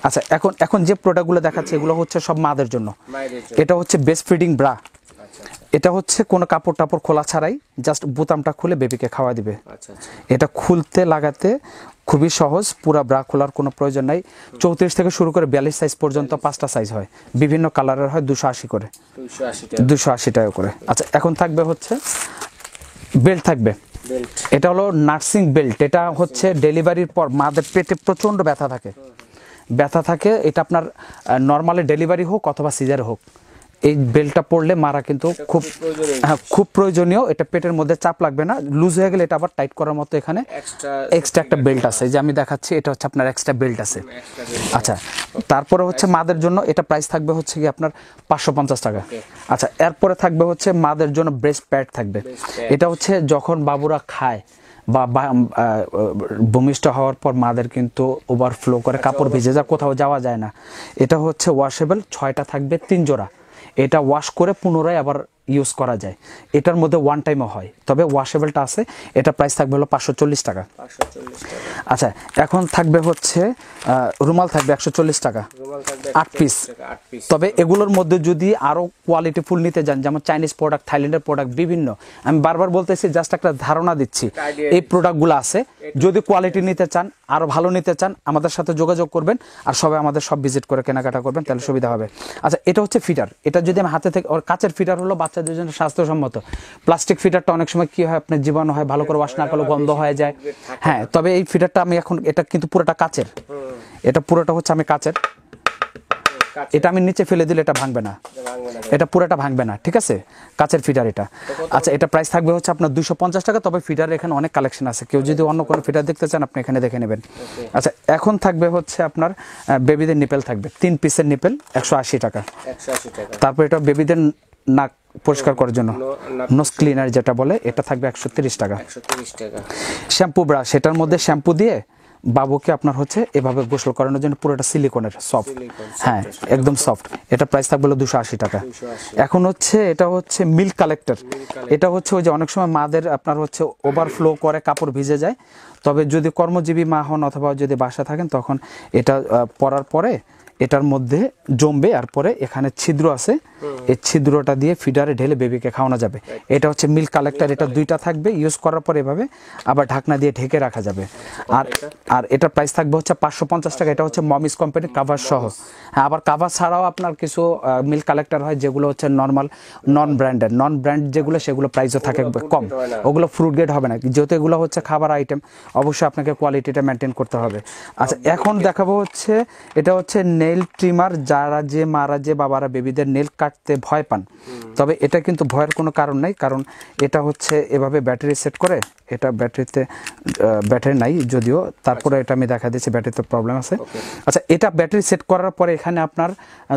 [SPEAKER 2] আচ্ছা, এখন যে প্রোডাক্টগুলো দেখাচ্ছে এগুলো হচ্ছে সব মাদের জন্য।
[SPEAKER 1] মায়েদের জন্য,
[SPEAKER 2] এটা হচ্ছে বেস্ট ফিডিং ব্রা।
[SPEAKER 1] আচ্ছা
[SPEAKER 2] এটা হচ্ছে কোনো কাপড় টাপড় খোলা ছাড়াই জাস্ট বোতামটা খুলে বেবিকে খাওয়া দিবে।
[SPEAKER 1] আচ্ছা আচ্ছা,
[SPEAKER 2] এটা খুলতে লাগাতে খুবই সহজ, পুরা ব্রা খোলার কোনো প্রয়োজন নাই। 34 থেকে শুরু করে 42 সাইজ পর্যন্ত 5টা সাইজ হয়, বিভিন্ন কালারের হয়, 280 করে,
[SPEAKER 1] 280 টাকা,
[SPEAKER 2] 280 টাকা করে। আচ্ছা, এখন থাকবে হচ্ছে বেল্ট থাকবে।
[SPEAKER 1] বেল্ট,
[SPEAKER 2] এটা হলো নার্সিং বেল্ট। এটা হচ্ছে ডেলিভারির পর মাদের পেটে প্রচণ্ড ব্যথা থাকে। এটা আপনার নর্মালি ডেলিভারি হোক অথবা সিজার হোক, এই বেল্টটা পরলে মারা কিন্তু খুব প্রয়োজনীয়। এটা পেটের মধ্যে চাপ লাগবে না, লুজ হয়ে গেলে এটা আবার টাইট করার মতো এখানে এক্সট্রা একটা বেল্ট আছে, যে আমি দেখাচ্ছি। এটা হচ্ছে আপনার এক্সট্রা বেল্ট আছে। আচ্ছা, তারপরে হচ্ছে মাদের জন্য এটা প্রাইস থাকবে হচ্ছে কি আপনার 550 টাকা। আচ্ছা, এরপরে থাকবে হচ্ছে মাদের জন্য ব্রেস্ট প্যাড থাকবে। এটা হচ্ছে যখন বাবুরা খায় বা ভূমিষ্ঠ হওয়ার পর মাদের কিন্তু ওভারফ্লো করে, কাপড় ভিজে যায়, কোথাও যাওয়া যায় না। এটা হচ্ছে ওয়াশেবল, 6টা থাকবে, 3 জোড়া। এটা ওয়াশ করে পুনরায় আবার ইউজ করা যায়। এটার মধ্যে ওয়ান টাইমও হয়, তবে ওয়াশেবলটা আছে। এটা প্রাইস থাকবে হলো 540 টাকা।
[SPEAKER 1] 540 টাকা।
[SPEAKER 2] আচ্ছা, এখন থাকবে হচ্ছে রুমাল থাকবে 140 টাকা,
[SPEAKER 1] রুমাল থাকবে
[SPEAKER 2] 8 পিস।
[SPEAKER 1] 8 পিস।
[SPEAKER 2] তবে এগুলোর মধ্যে যদি আরো কোয়ালিটি ফুল নিতে যান, যেমন চাইনিজ প্রোডাক্ট, থাইল্যান্ডের প্রোডাক্ট বিভিন্ন, আমি বারবার বলতেছি, জাস্ট একটা ধারণা দিচ্ছি এই প্রোডাক্টগুলো আছে। যদি কোয়ালিটি নিতে চান, আরো ভালো নিতে চান, আমাদের সাথে যোগাযোগ করবেন, আর সবাই আমাদের সব ভিজিট করে কেনাকাটা করবেন, তাহলে সুবিধা হবে। আচ্ছা, এটা হচ্ছে ফিটার। এটা যদি আমি হাতে থেকে, ওর কাচের ফিটার হলো বাচ্চাদের জন্য স্বাস্থ্যসম্মত। প্লাস্টিক ফিটারটা অনেক সময় কি হয়, আপনার জীবাণু হয়, ভালো করে ওয়াশ না করলে গন্ধ হয়ে যায়। হ্যাঁ, তবে এই ফিটারটা আমি এখন, এটা কিন্তু পুরোটা কাচের, এটা পুরোটা হচ্ছে আমি কাচের, এটা আমি নিচে ফেলে দিলে এটা ভাঙবে না, এটা পুরোটা ভাঙবে না, ঠিক আছে, কাচের ফিটার এটা। আচ্ছা, এটা প্রাইস থাকবে হচ্ছে আপনার 250 টাকা। তবে ফিটার এখানে অনেক কালেকশন আছে, কেউ যদি অন্য কোনো ফিটার দেখতে চান আপনি এখানে দেখে নেবেন। আচ্ছা, এখন থাকবে হচ্ছে আপনার বেবিদের নিপেল থাকবে, 3 পিসের নিপেল 180 টাকা।
[SPEAKER 1] 180 টাকা।
[SPEAKER 2] তারপর এটা বেবিদের নাক পরিষ্কার করার জন্য নোজ ক্লিনার যেটা বলে, এটা থাকবে 130 টাকা।
[SPEAKER 1] 130 টাকা।
[SPEAKER 2] শ্যাম্পু ব্রাশ, এটার মধ্যে শ্যাম্পু দিয়ে বাবুকে আপনার হচ্ছে এভাবে গোসল করানোর জন্য, পুরোটা সিলিকনের সফট, হ্যাঁ একদম সফট। এটা প্রাইস থাকবে 280 টাকা। এখন হচ্ছে এটা হচ্ছে মিল্ক কালেক্টর। এটা হচ্ছে ওই যে অনেক সময় মাদের আপনার হচ্ছে ওভারফ্লো করে কাপড় ভিজে যায়, তবে যদি কর্মজীবী মা হন অথবা যদি বাসা থাকেন, তখন এটা পরার পরে এটার মধ্যে জমবে, আর পরে এখানে ছিদ্র আছে, এই ছিদ্রটা দিয়ে ফিডারে ঢেলে বেবিকে খাওয়ানো যাবে। এটা হচ্ছে মিল্ক কালেক্টর, এটা দুইটা থাকবে, ইউজ করার পর এভাবে আবার ঢাকনা দিয়ে ঢেকে রাখা যাবে। আর এটার প্রাইস থাকবে হচ্ছে 550 টাকা। এটা হচ্ছে মমিস কোম্পানির কাভার সহ। হ্যাঁ, আবার কাভার ছাড়াও আপনার কিছু মিল্ক কালেক্টর হয় যেগুলো হচ্ছে নর্মাল, নন ব্র্যান্ড যেগুলো, সেগুলো প্রাইসও থাকে কম, ওগুলো ফ্রুট গ্রেড হবে না, যেহেতু এগুলো হচ্ছে খাবার আইটেম, অবশ্যই আপনাকে কোয়ালিটিটা মেনটেন করতে হবে। আচ্ছা, এখন দেখাবো হচ্ছে এটা হচ্ছে নেল ট্রিমার। যারা যে মারা যে বাবারা বেবিদের নেল কাটতে ভয় পান, তবে এটা কিন্তু ভয়ের কোনো কারণ নাই, কারণ এটা হচ্ছে এভাবে ব্যাটারি সেট করে, এটা ব্যাটারিতে ব্যাটারি নাই যদিও, তারপরে এটা আমি দেখা দিচ্ছি ব্যাটারিতে প্রবলেম আছে। আচ্ছা, এটা ব্যাটারি সেট করার পরে এখানে আপনার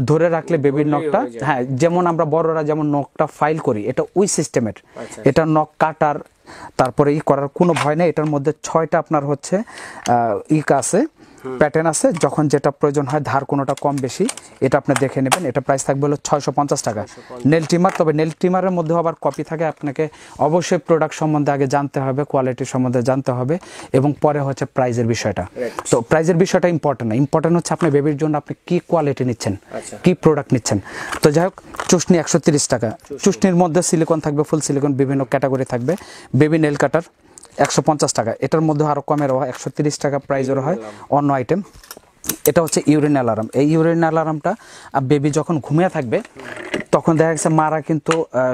[SPEAKER 2] ধরে রাখলে বেবির নখটা, হ্যাঁ যেমন আমরা বড়রা যেমন নখটা ফাইল করি, এটা ওই সিস্টেমের। এটা নখ কাটার তারপরে করার কোনো ভয় নেই। এটার মধ্যে 6টা আপনার হচ্ছে আছে, প্যাটার্ন আছে, যখন যেটা প্রয়োজন হয় ধার কোনোটা কম বেশি এটা আপনি দেখে নেবেন। এটা প্রাইস থাকবে হলো 650 টাকা। নেল ট্রিমার, তবে নেল ট্রিমারের মধ্যে আবার কপি থাকে, আপনাকে অবশ্যই প্রোডাক্ট সম্বন্ধে আগে জানতে হবে, কোয়ালিটি সম্বন্ধে জানতে হবে, এবং পরে হচ্ছে প্রাইজের বিষয়টা। তো প্রাইজের বিষয়টা ইম্পর্টেন্ট হচ্ছে আপনার বেবির জন্য আপনি কি কোয়ালিটি নিচ্ছেন, কি প্রোডাক্ট নিচ্ছেন। তো যাই হোক, চুষ্নি 130 টাকা। চুষ্নির মধ্যে সিলিকন থাকবে, ফুল সিলিকন, বিভিন্ন ক্যাটাগরি থাকবে। বেবি নেল কাটার 150 টাকা। এটার মধ্যে আরও কমের হয়, 130 টাকা প্রাইজের হয় অন্য আইটেম। এটা হচ্ছে ইউরিন অ্যালার্ম। এই ইউরিন অ্যালার্মটা বেবি যখন ঘুমিয়ে থাকবে, তখন দেখা গেছে মারা কিন্তু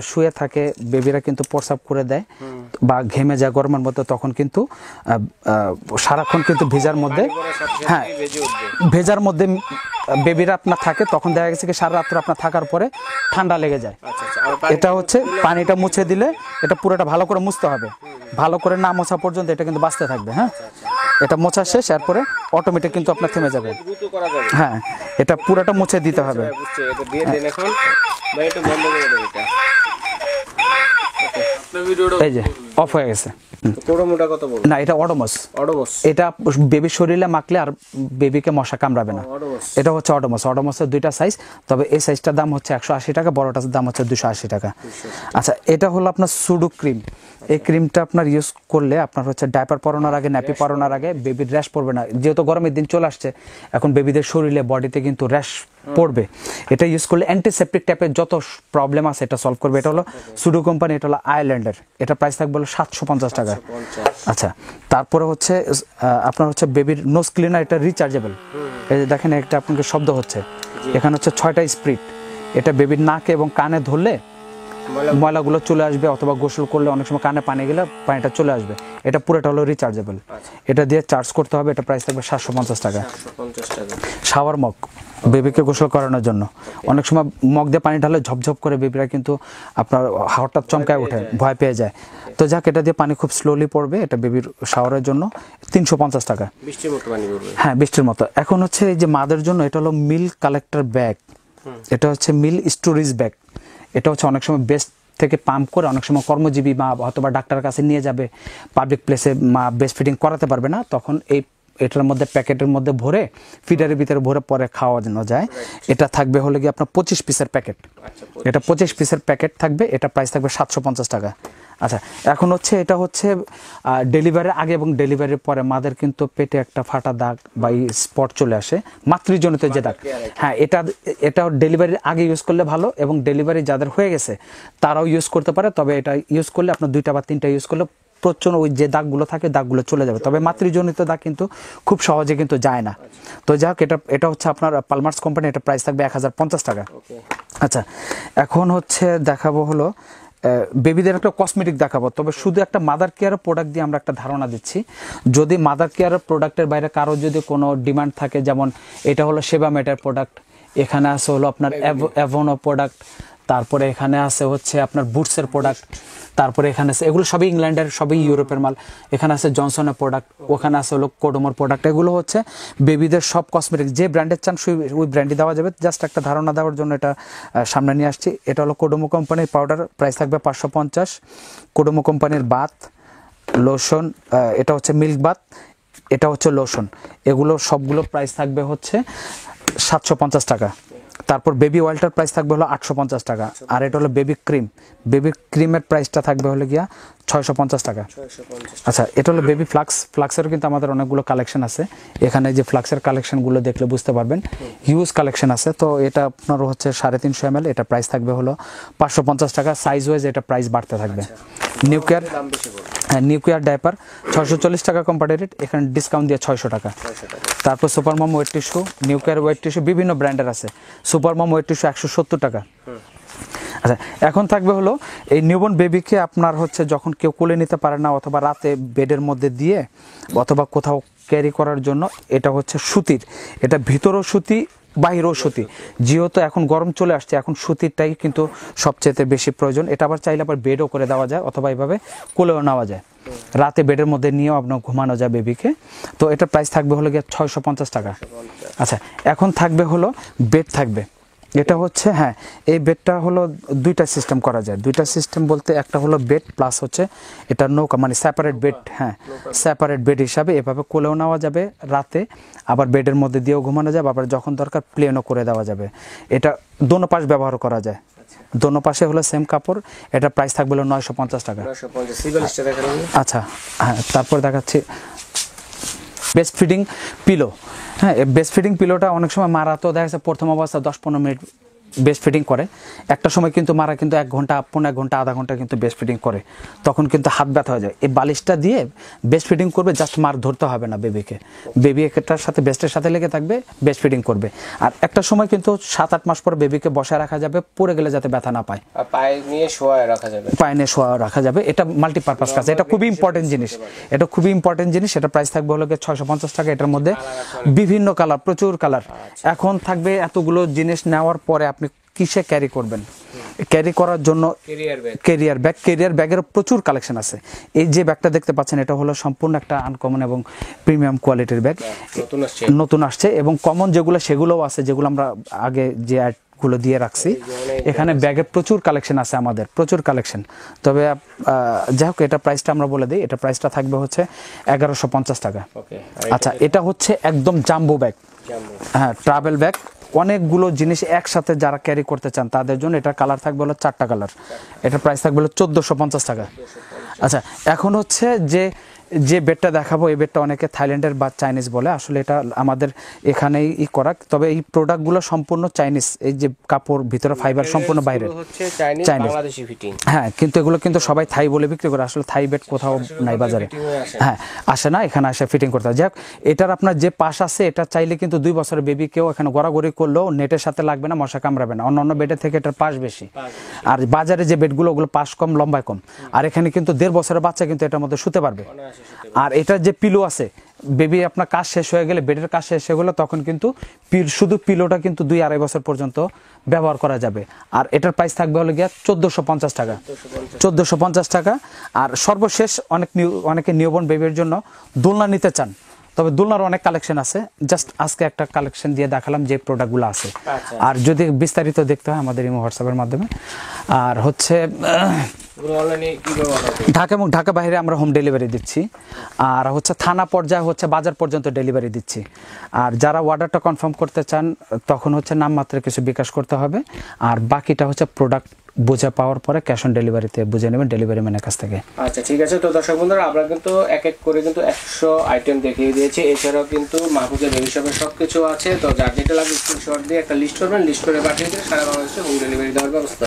[SPEAKER 2] শুয়ে থাকে, বেবিরা কিন্তু প্রস্রাব করে দেয় বা ঘেমে যায় গরমের মধ্যে, তখন কিন্তু সারাক্ষণ কিন্তু ভেজার মধ্যে, হ্যাঁ ভেজার মধ্যে বেবিরা আপনার থাকে, তখন দেখা গেছে কি সারা রাত্র আপনার থাকার পরে ঠান্ডা লেগে যায়। এটা হচ্ছে পানিটা মুছে দিলে, এটা পুরোটা ভালো করে মুছতে হবে, ভালো করে না মোছা পর্যন্ত এটা কিন্তু বাঁচতে থাকবে। হ্যাঁ, এটা মোছা শেষ, এরপরে অটোমেটিক কিন্তু আপনার থেমে যাবে। হ্যাঁ, এটা পুরোটা মুছে দিতে হবে। এই যে অফ হয়ে গেছে। না, এটা অডোমস। এটা বেবির শরীরে মাখলে আর বেবিকে মশা কামড়াবে না। এটা হচ্ছে অডোমসের 2টা সাইজ, তবে এই সাইজটার দাম হচ্ছে 180 টাকা, বড়টার দাম হচ্ছে 280 টাকা। আচ্ছা, এটা হলো আপনার সুডু ক্রিম। এই ক্রিমটা আপনার ইউজ করলে আপনার হচ্ছে ডাইপার পরানোর আগে, ন্যাপি পরানোর আগে বেবির র্যাশ পড়বে না। যেহেতু গরমের দিন চলে আসছে, এখন বেবিদের শরীরে বডিতে কিন্তু র্যাশ পড়বে। এটা ইউজ করলে অ্যান্টিসেপ্টিক টাইপের যত প্রবলেম আছে এটা সলভ করবে। এটা হলো সুডু কোম্পানি, এটা হলো আয়ারল্যান্ডের। এটা প্রাইস থাকবে হলো 750 টাকা। আচ্ছা, তারপরে হচ্ছে আপনার হচ্ছে বেবির নোজ ক্লিনার, এটা রিচার্জেবল। এই যে দেখেন, একটা আপনাকে শব্দ হচ্ছে, এখানে হচ্ছে 6টা স্প্রিট। এটা বেবির নাকে এবং কানে ধরলে ময়লাগুলো চলে আসবে, অথবা গোসল করলে অনেক সময় কানে পানি গেলে পানিটা চলে আসবে। এটা পুরোটা হলো রিচার্জেবল, এটা দিয়ে চার্জ করতে হবে। এটা প্রাইস থাকবে 750 টাকা। শাওয়ার মগ, বেবিকে গোসল করানোর জন্য অনেক সময় মগ দিয়ে পানি ঢালে ঝপঝপ করে বেবিরা কিন্তু আপনার হঠাৎ চমকায় ওঠে, ভয় পেয়ে যায়। তো যাক, এটা দিয়ে পানি খুব স্লোলি পড়বে। এটা বেবির শাওয়ারের জন্য 350 টাকা। বৃষ্টির মতো পানি পড়বে। হ্যাঁ, বৃষ্টির মতো। এখন হচ্ছে এই যে মাদের জন্য, এটা হলো মিল কালেক্টর ব্যাগ। এটা হচ্ছে মিল স্টোরেজ ব্যাগ। এটা হচ্ছে অনেক সময় বেস্ট থেকে পাম্প করে, অনেক সময় কর্মজীবী মা অথবা ডাক্তারের কাছে নিয়ে যাবে, পাবলিক প্লেসে মা ব্রেস্ট ফিডিং করাতে পারবে না, তখন এই এটার মধ্যে প্যাকেটের মধ্যে ভরে ফিডারের ভিতরে ভরে পরে খাওয়ানো যায়। এটা থাকবে হলো গিয়ে আপনার 25 পিসের প্যাকেট। এটা 25 পিসের প্যাকেট থাকবে, এটা প্রাইস থাকবে 750 টাকা। আচ্ছা, এখন হচ্ছে এটা হচ্ছে ডেলিভারির আগে এবং ডেলিভারির পরে মাদের কিন্তু পেটে একটা ফাটা দাগ বা স্পট চলে আসে, মাতৃজনিত যে দাগ। হ্যাঁ, এটা ডেলিভারির আগে ইউজ করলে ভালো, এবং ডেলিভারি যাদের হয়ে গেছে তারাও ইউজ করতে পারে। তবে এটা ইউজ করলে আপনার 2টা বা 3টা ইউজ করলে প্রচন্ড ওই যে দাগগুলো থাকে দাগগুলো চলে যাবে। তবে মাতৃজনিত দাগ কিন্তু খুব সহজে কিন্তু যায় না। তো যাই হোক, এটা হচ্ছে আপনার পালমার্স কোম্পানি, এটা প্রাইস থাকবে 1050 টাকা। আচ্ছা, এখন হচ্ছে দেখাবো হলো বেবিদের একটা কসমেটিক দেখাবো। তবে শুধু একটা মাদার কেয়ার প্রোডাক্ট দিয়ে আমরা একটা ধারণা দিচ্ছি। যদি মাদার কেয়ার প্রোডাক্টের বাইরে কারো যদি কোনো ডিমান্ড থাকে, যেমন এটা হলো সেবামেটের প্রোডাক্ট, এখানে আছে হলো আপনার অ্যাভনো প্রোডাক্ট, তারপরে এখানে আছে হচ্ছে আপনার বুটসের প্রোডাক্ট, তারপরে এখানে আছে এগুলো সবই ইংল্যান্ডের, সবই ইউরোপের মাল। এখানে আছে জনসনের প্রোডাক্ট, ওখানে আছে হলো কোডোমোর প্রোডাক্ট। এগুলো হচ্ছে বেবিদের সব কসমেটিক, যে ব্র্যান্ডের চান ওই ব্র্যান্ডই দেওয়া যাবে। জাস্ট একটা ধারণা দেওয়ার জন্য এটা সামনে নিয়ে আসছি। এটা হলো কোডোমো কোম্পানির পাউডার, প্রাইস থাকবে 550। কোডোমো কোম্পানির বাথ লোশন, এটা হচ্ছে মিল্ক বাথ, এটা হচ্ছে লোশন, এগুলো সবগুলো প্রাইস থাকবে হচ্ছে 750 টাকা। তারপর বেবি অয়েলটার প্রাইস থাকবে হলো 850 টাকা। আর এটা হলো বেবি ক্রিমের প্রাইসটা থাকবে হলো গিয়া 650 টাকা। আচ্ছা, এটা হলো বেবি ফ্লাক্সের কিন্তু আমাদের অনেকগুলো কালেকশন আছে। এখানে যে ফ্লাক্সের কালেকশনগুলো দেখলে বুঝতে পারবেন, হিউজ কালেকশন আছে। তো এটা আপনার হচ্ছে 350 ml, এটা প্রাইস থাকবে হলো 550 টাকা। সাইজ ওয়াইজ এটা প্রাইস বাড়তে থাকবে। নিউকেয়ার ডাইপার 640 টাকা কোম্পানি রেট, এখানে ডিসকাউন্ট দিয়ে 600 টাকা। তারপর সুপার মম ওয়েট টিস্যু, নিউকেয়ার ওয়েট টিস্যু বিভিন্ন ব্র্যান্ডের আছে। সুপার মম ওয়েট টিস্যু 170 টাকা। আচ্ছা, এখন থাকবে হলো এই নিউবর্ন বেবিকে আপনার হচ্ছে যখন কেউ কোলে নিতে পারে না, অথবা রাতে বেডের মধ্যে দিয়ে অথবা কোথাও ক্যারি করার জন্য, এটা হচ্ছে সুতির, এটা ভিতরও সুতি বাহিরও সুতি। যেহেতু এখন গরম চলে আসছে, এখন সুতিরটাই কিন্তু সবচেয়ে বেশি প্রয়োজন। এটা আবার চাইলে আবার বেডও করে দেওয়া যায়, অথবা এইভাবে কোলেও নেওয়া যায়, রাতে বেডের মধ্যে নিয়েও আপনার ঘুমানো যায় বেবিকে। তো এটার প্রাইস থাকবে হলো গিয়ে 650 টাকা। আচ্ছা, এখন থাকবে হলো বেড থাকবে, এটা হচ্ছে হ্যাঁ, এই বেডটা হলো 2টা সিস্টেম করা যায়। 2টা সিস্টেম বলতে একটা হলো বেড প্লাস হচ্ছে এটা নৌকা, মানে সেপারেট বেড। হ্যাঁ, সেপারেট বেড হিসাবে এভাবে কোলেও নেওয়া যাবে রাতে, আবার বেডের মধ্যে দিয়েও ঘুমানো যাবে, আবার যখন দরকার প্লেনও করে দেওয়া যাবে। এটা দোনো পাশ ব্যবহার করা যায়, দোনো পাশে হলো সেম কাপড়। এটা প্রাইস থাকবে হলো 950 টাকা। আচ্ছা, হ্যাঁ, তারপর দেখাচ্ছি বেস্ট ফিডিং পিলো। হ্যাঁ, বেস্ট ফিডিং পিলোটা অনেক সময় মারা তো দেখা যাচ্ছে প্রথম অবস্থা 10-15 মিনিট বেস্ট ফিডিং করে, একটা সময় কিন্তু মারা কিন্তু 1 ঘন্টা, 1.5 ঘন্টা, আধা ঘন্টা কিন্তু বেস্ট ফিডিং করে, তখন কিন্তু হাত ব্যথা হয়ে যায়। এই বালিশটা দিয়ে বেস্ট ফিডিং করবে, জাস্ট মার ধরতে হবে না বেবিকে, বেবি একটার সাথে বেস্টের সাথে লেগে থাকবে, বেস্ট ফিডিং করবে। আর একটা সময় কিন্তু 7-8 মাস পর বেবিকে বসায় রাখা যাবে, পড়ে গেলে যাতে ব্যথা না পায়,
[SPEAKER 1] পায়ে নিয়ে শোয়া রাখা যাবে। এটা মাল্টিপারপাস কাজ, এটা খুবই ইম্পর্টেন্ট জিনিস, এটা প্রাইস থাকবে হলো 650 টাকা। এটার মধ্যে বিভিন্ন কালার, প্রচুর কালার। এখন থাকবে এতগুলো জিনিস নেওয়ার পরে আপনি কিসে ক্যারি করবেন? ক্যারি করার জন্য ক্যারিয়ার ব্যাগের প্রচুর কালেকশন আছে। এই যে ব্যাগটা দেখতে পাচ্ছেন, এটা হলো সম্পূর্ণ একটা আনকমন এবং প্রিমিয়াম কোয়ালিটির ব্যাগ, নতুন আসছে। এবং কমন যেগুলো সেগুলোও আছে, যেগুলো আমরা আগে যে গুলো দিয়ে রাখছি। এখানে ব্যাগের প্রচুর কালেকশন আছে, আমাদের প্রচুর কালেকশন। তবে যাই হোক, এটা প্রাইসটা আমরা বলে দিই, এটা প্রাইসটা থাকবে হচ্ছে 1150 টাকা। আচ্ছা, এটা হচ্ছে একদম জাম্বো ব্যাগ, হ্যাঁ, ট্রাভেল ব্যাগ। অনেকগুলো জিনিস একসাথে যারা ক্যারি করতে চান তাদের জন্য এটা কালার থাকবে হলো 4টা কালার। এটা প্রাইস থাকবে হলো 1450 টাকা। আচ্ছা, এখন হচ্ছে যে বেডটা দেখাবো, এই বেডটা অনেকে থাইল্যান্ডের বা চাইনিজ বলে, আসলে এটা আমাদের এখানেই করা। তবে এই প্রোডাক্টগুলো সম্পূর্ণ চাইনিজ, এই যে কাপড় ভিতরে ফাইবার সম্পূর্ণ বাইরে চাইনিজ, হ্যাঁ, কিন্তু এগুলো কিন্তু সবাই থাই বলে বিক্রি করে, আসলে থাই বেড কোথাও নাই বাজারে, হ্যাঁ, আসে না, এখানে আসে ফিটিং করতে হয়। যাই হোক, এটার আপনার যে পাশ আছে, এটা চাইলে কিন্তু 2 বছরের বেবি কেউ এখানে গড়াগড়ি করলেও নেটের সাথে লাগবে না, মশা কামড়াবে না। অন্য বেডের থেকে এটার পাশ বেশি, আর বাজারে যে বেডগুলো ওগুলো পাশ কম, লম্বায় কম। আর এখানে কিন্তু 1.5 বছরের বাচ্চা কিন্তু এটার মধ্যে শুতে পারবে। আর এটার যে পিলো আছে, বেবি আপনার কাজ শেষ হয়ে গেলে, বেডের কাজ শেষ হয়ে গেলে, তখন কিন্তু শুধু পিলোটা কিন্তু 2-2.5 বছর পর্যন্ত ব্যবহার করা যাবে। আর এটার প্রাইস থাকবে হলো গিয়া 1450 টাকা। 1450 টাকা। আর সর্বশেষ অনেকে নিউবর্ন বেবির জন্য দোলনা নিতে চান, তবে দোলনার অনেক কালেকশন আছে। জাস্ট আজকে একটা কালেকশন দিয়ে দেখালাম যে প্রোডাক্টগুলো আছে। আর যদি বিস্তারিত দেখতে হয় আমাদের ইমো হোয়াটসঅ্যাপের মাধ্যমে। আর হচ্ছে এগুলো অনলাইনে কিভাবে অর্ডার করব?
[SPEAKER 2] ঢাকা এবং ঢাকা বাইরে আমরা হোম ডেলিভারি দিচ্ছি, আর হচ্ছে থানা পর্যায়ে হচ্ছে বাজার পর্যন্ত ডেলিভারি দিচ্ছি। আর যারা অর্ডারটা কনফার্ম করতে চান তখন হচ্ছে নামমাত্র কিছু বিকাশ করতে হবে, আর বাকিটা হচ্ছে প্রোডাক্ট বুঝে পাওয়ার পরে ক্যাশ অন ডেলিভারিতে বুঝে নেবেন ডেলিভারি ম্যানের কাছ থেকে।
[SPEAKER 1] আচ্ছা ঠিক আছে। তো দর্শক বন্ধুরা, আমরা কিন্তু এক এক করে কিন্তু 100 আইটেম দেখিয়ে দিয়েছি। এছাড়াও কিন্তু মাহফুজা বেবি শপের সব কিছু আছে। তো যার যেটা লাগবে স্ক্রিনশট দিয়ে একটা লিস্ট করবেন, লিস্ট করে পাঠিয়ে দিলে সারা বাংলাদেশে হোম ডেলিভারি দেওয়ার ব্যবস্থা।